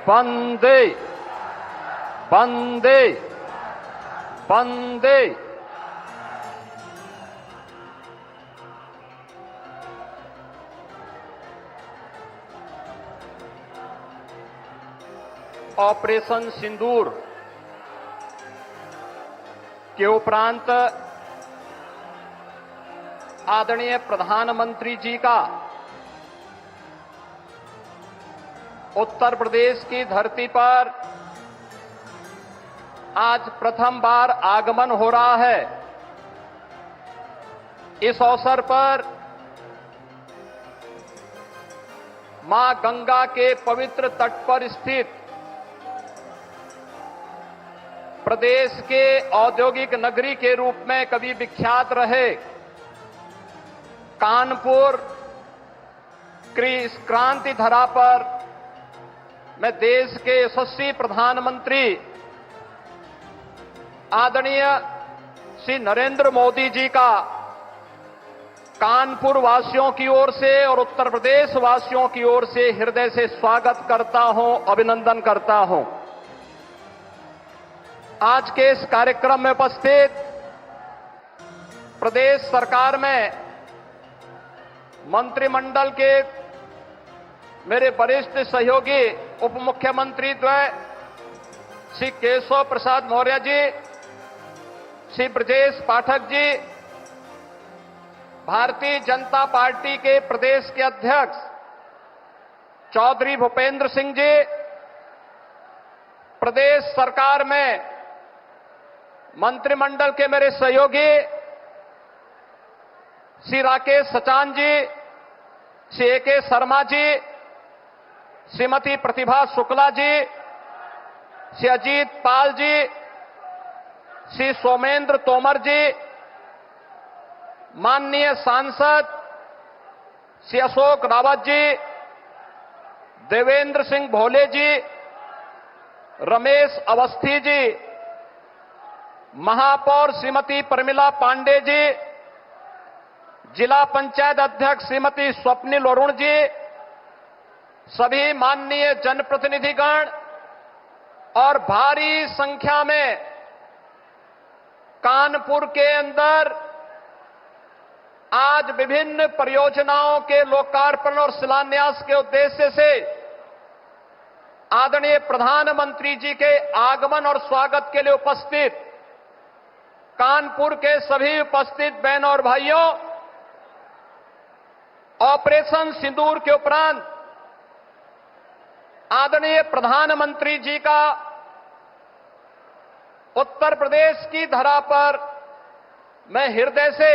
वंदे वंदे वंदे। Operation सिंदूर के उपरांत आदरणीय प्रधानमंत्री जी का उत्तर प्रदेश की धरती पर आज प्रथम बार आगमन हो रहा है। इस अवसर पर मां गंगा के पवित्र तट पर स्थित प्रदेश के औद्योगिक नगरी के रूप में कभी विख्यात रहे कानपुर क्रांति धरा पर मैं देश के यशस्वी प्रधानमंत्री आदरणीय श्री नरेंद्र मोदी जी का कानपुर वासियों की ओर से और उत्तर प्रदेश वासियों की ओर से हृदय से स्वागत करता हूं, अभिनंदन करता हूं। आज के इस कार्यक्रम में उपस्थित प्रदेश सरकार में मंत्रिमंडल के मेरे वरिष्ठ सहयोगी उप मुख्यमंत्री द्वय श्री केशव प्रसाद मौर्य जी, श्री ब्रजेश पाठक जी, भारतीय जनता पार्टी के प्रदेश के अध्यक्ष चौधरी भूपेंद्र सिंह जी, प्रदेश सरकार में मंत्रिमंडल के मेरे सहयोगी श्री राकेश सचान जी, श्री ए.के. शर्मा जी, श्रीमती प्रतिभा शुक्ला जी, श्री अजीत पाल जी, श्री सोमेंद्र तोमर जी, माननीय सांसद श्री अशोक रावत जी, देवेंद्र सिंह भोले जी, रमेश अवस्थी जी, महापौर श्रीमती प्रमिला पांडे जी, जिला पंचायत अध्यक्ष श्रीमती स्वप्निल वरुण जी, सभी माननीय जनप्रतिनिधिगण और भारी संख्या में कानपुर के अंदर आज विभिन्न परियोजनाओं के लोकार्पण और शिलान्यास के उद्देश्य से आदरणीय प्रधानमंत्री जी के आगमन और स्वागत के लिए उपस्थित कानपुर के सभी उपस्थित बहनों और भाइयों, ऑपरेशन सिंदूर के उपरांत आदरणीय प्रधानमंत्री जी का उत्तर प्रदेश की धरा पर मैं हृदय से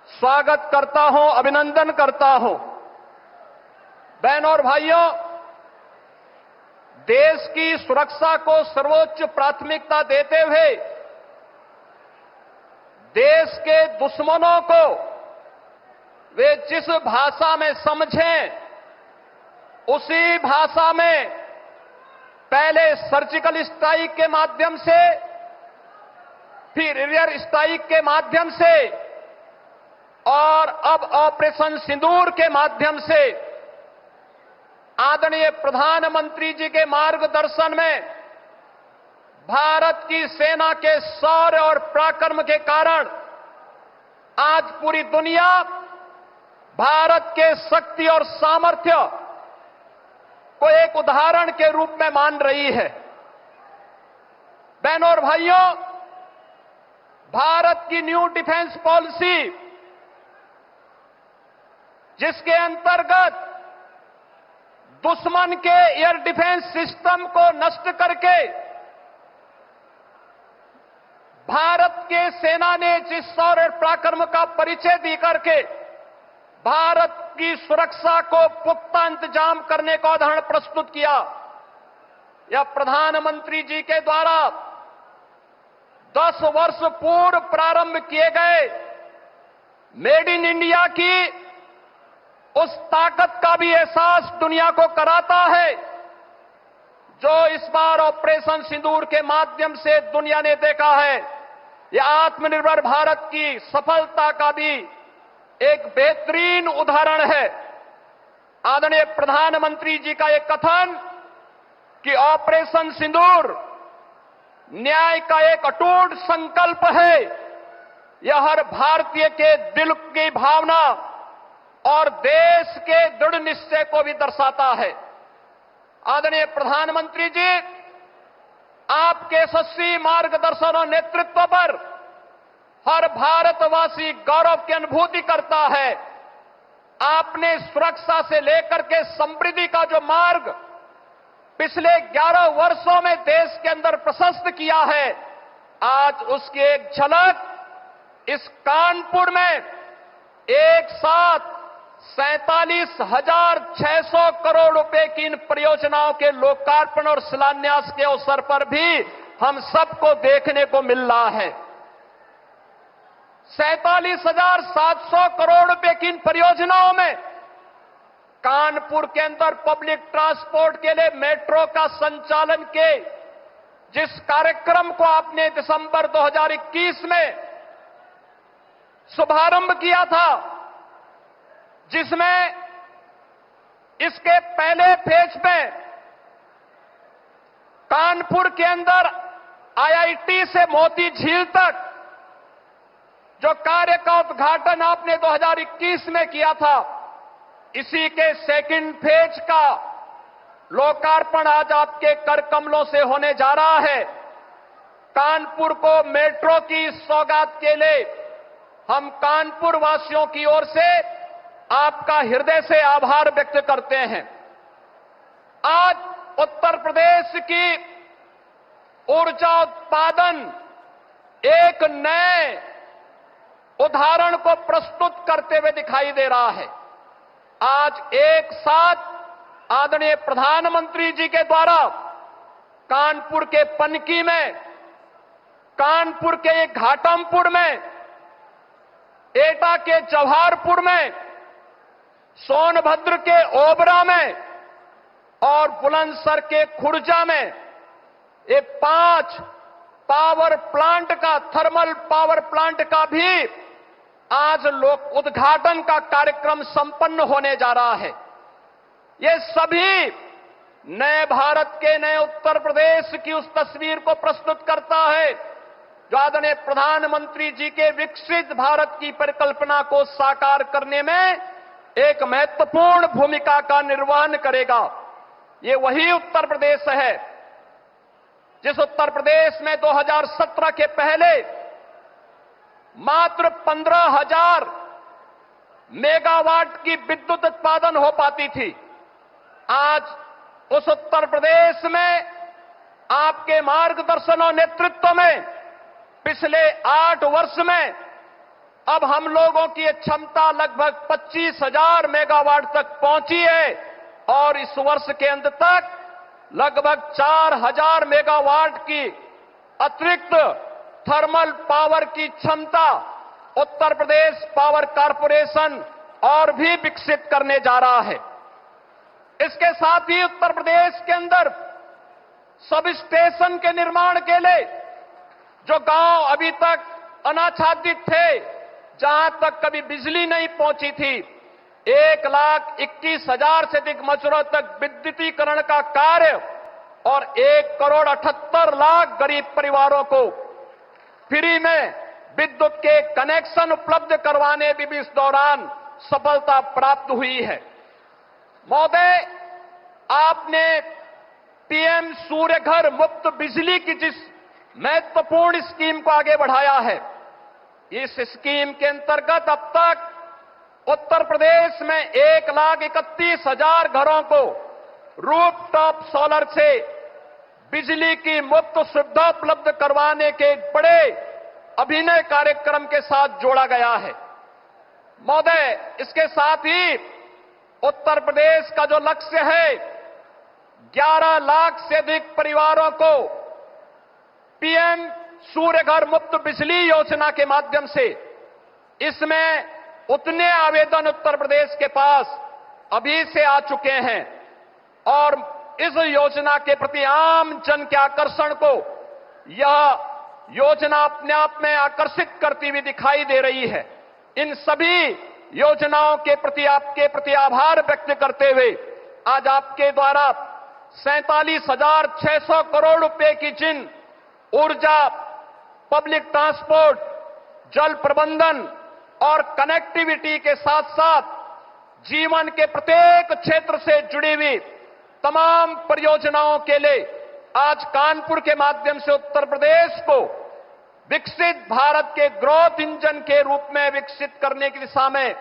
स्वागत करता हूं, अभिनंदन करता हूं। बहनों और भाइयों, देश की सुरक्षा को सर्वोच्च प्राथमिकता देते हुए देश के दुश्मनों को वे जिस भाषा में समझें उसी भाषा में पहले सर्जिकल स्ट्राइक के माध्यम से, फिर एरियर स्ट्राइक के माध्यम से और अब ऑपरेशन सिंदूर के माध्यम से आदरणीय प्रधानमंत्री जी के मार्गदर्शन में भारत की सेना के शौर्य और पराक्रम के कारण आज पूरी दुनिया भारत के शक्ति और सामर्थ्य को एक उदाहरण के रूप में मान रही है। बहनों और भाइयों, भारत की न्यू डिफेंस पॉलिसी, जिसके अंतर्गत दुश्मन के एयर डिफेंस सिस्टम को नष्ट करके भारत के सेना ने जिस शौर्य और पराक्रम का परिचय दी करके भारत की सुरक्षा को पुख्ता इंतजाम करने का उदाहरण प्रस्तुत किया, यह प्रधानमंत्री जी के द्वारा 10 वर्ष पूर्व प्रारंभ किए गए मेड इन इंडिया की उस ताकत का भी एहसास दुनिया को कराता है जो इस बार ऑपरेशन सिंदूर के माध्यम से दुनिया ने देखा है। यह आत्मनिर्भर भारत की सफलता का भी एक बेहतरीन उदाहरण है। आदरणीय प्रधानमंत्री जी का एक कथन कि ऑपरेशन सिंदूर न्याय का एक अटूट संकल्प है। यह हर भारतीय के दिल की भावना और देश के दृढ़ निश्चय को भी दर्शाता है। आदरणीय प्रधानमंत्री जी, आपके यशस्वी मार्गदर्शन और नेतृत्व पर हर भारतवासी गौरव की अनुभूति करता है। आपने सुरक्षा से लेकर के समृद्धि का जो मार्ग पिछले 11 वर्षों में देश के अंदर प्रशस्त किया है, आज उसकी एक झलक इस कानपुर में एक साथ 47,600 करोड़ रुपए की इन परियोजनाओं के लोकार्पण और शिलान्यास के अवसर पर भी हम सबको देखने को मिल रहा है। 47,700 करोड़ रुपए की इन परियोजनाओं में कानपुर के अंदर पब्लिक ट्रांसपोर्ट के लिए मेट्रो का संचालन के जिस कार्यक्रम को आपने दिसंबर 2021 में शुभारंभ किया था, जिसमें इसके पहले फेज में कानपुर के अंदर आईआईटी से मोती झील तक जो कार्य का उद्घाटन आपने 2021 में किया था, इसी के सेकंड फेज का लोकार्पण आज आपके कर कमलों से होने जा रहा है। कानपुर को मेट्रो की सौगात के लिए हम कानपुर वासियों की ओर से आपका हृदय से आभार व्यक्त करते हैं। आज उत्तर प्रदेश की ऊर्जा उत्पादन एक नए उदाहरण को प्रस्तुत करते हुए दिखाई दे रहा है। आज एक साथ आदरणीय प्रधानमंत्री जी के द्वारा कानपुर के पनकी में, कानपुर के घाटमपुर में, एटा के जवाहरपुर में, सोनभद्र के ओबरा में और बुलंदशहर के खुर्जा में ये 5 पावर प्लांट का, थर्मल पावर प्लांट का भी आज लोक उद्घाटन का कार्यक्रम संपन्न होने जा रहा है। ये सभी नए भारत के, नए उत्तर प्रदेश की उस तस्वीर को प्रस्तुत करता है जो आदरणीय प्रधानमंत्री जी के विकसित भारत की परिकल्पना को साकार करने में एक महत्वपूर्ण भूमिका का निर्वहन करेगा। ये वही उत्तर प्रदेश है जिस उत्तर प्रदेश में 2017 के पहले मात्र 15,000 मेगावाट की विद्युत उत्पादन हो पाती थी। आज उस उत्तर प्रदेश में आपके मार्गदर्शन और नेतृत्व में पिछले 8 वर्ष में अब हम लोगों की ये क्षमता लगभग 25,000 मेगावाट तक पहुंची है और इस वर्ष के अंत तक लगभग 4,000 मेगावाट की अतिरिक्त थर्मल पावर की क्षमता उत्तर प्रदेश पावर कॉर्पोरेशन और भी विकसित करने जा रहा है। इसके साथ ही उत्तर प्रदेश के अंदर सब स्टेशन के निर्माण के लिए जो गांव अभी तक अनाच्छादित थे, जहां तक कभी बिजली नहीं पहुंची थी, 1,21,000 से अधिक मजरों तक विद्युतीकरण का कार्य और 1,78,00,000 गरीब परिवारों को फ्री में विद्युत के कनेक्शन उपलब्ध करवाने में भी इस दौरान सफलता प्राप्त हुई है। महोदय, आपने पीएम सूर्य घर मुफ्त बिजली की जिस महत्वपूर्ण स्कीम को आगे बढ़ाया है, इस स्कीम के अंतर्गत अब तक उत्तर प्रदेश में 1,31,000 घरों को रूफटॉप सोलर से बिजली की मुफ्त सुविधा उपलब्ध करवाने के एक बड़े अभिनव कार्यक्रम के साथ जोड़ा गया है। महोदय, इसके साथ ही उत्तर प्रदेश का जो लक्ष्य है 11 लाख से अधिक परिवारों को पीएम सूर्य घर मुफ्त बिजली योजना के माध्यम से, इसमें उतने आवेदन उत्तर प्रदेश के पास अभी से आ चुके हैं और इस योजना के प्रति आम जन के आकर्षण को यह योजना अपने आप में आकर्षित करती हुई दिखाई दे रही है। इन सभी योजनाओं के प्रति आपके प्रति आभार व्यक्त करते हुए आज आपके द्वारा 47,600 करोड़ रुपए की जिन ऊर्जा, पब्लिक ट्रांसपोर्ट, जल प्रबंधन और कनेक्टिविटी के साथ साथ जीवन के प्रत्येक क्षेत्र से जुड़ी हुई तमाम परियोजनाओं के लिए आज कानपुर के माध्यम से उत्तर प्रदेश को विकसित भारत के ग्रोथ इंजन के रूप में विकसित करने की दिशा में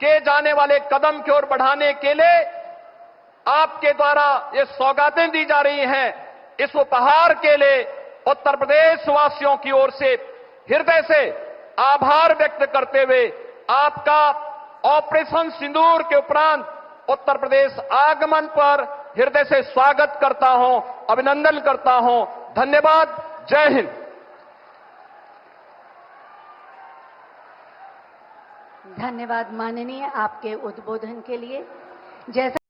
किए जाने वाले कदम की ओर बढ़ाने के लिए आपके द्वारा ये सौगातें दी जा रही हैं। इस उपहार के लिए उत्तर प्रदेश वासियों की ओर से हृदय से आभार व्यक्त करते हुए आपका ऑपरेशन सिंदूर के उपरांत उत्तर प्रदेश आगमन पर हृदय से स्वागत करता हूं, अभिनंदन करता हूं। धन्यवाद। जय हिंद। धन्यवाद माननीय, आपके उद्बोधन के लिए। जैसा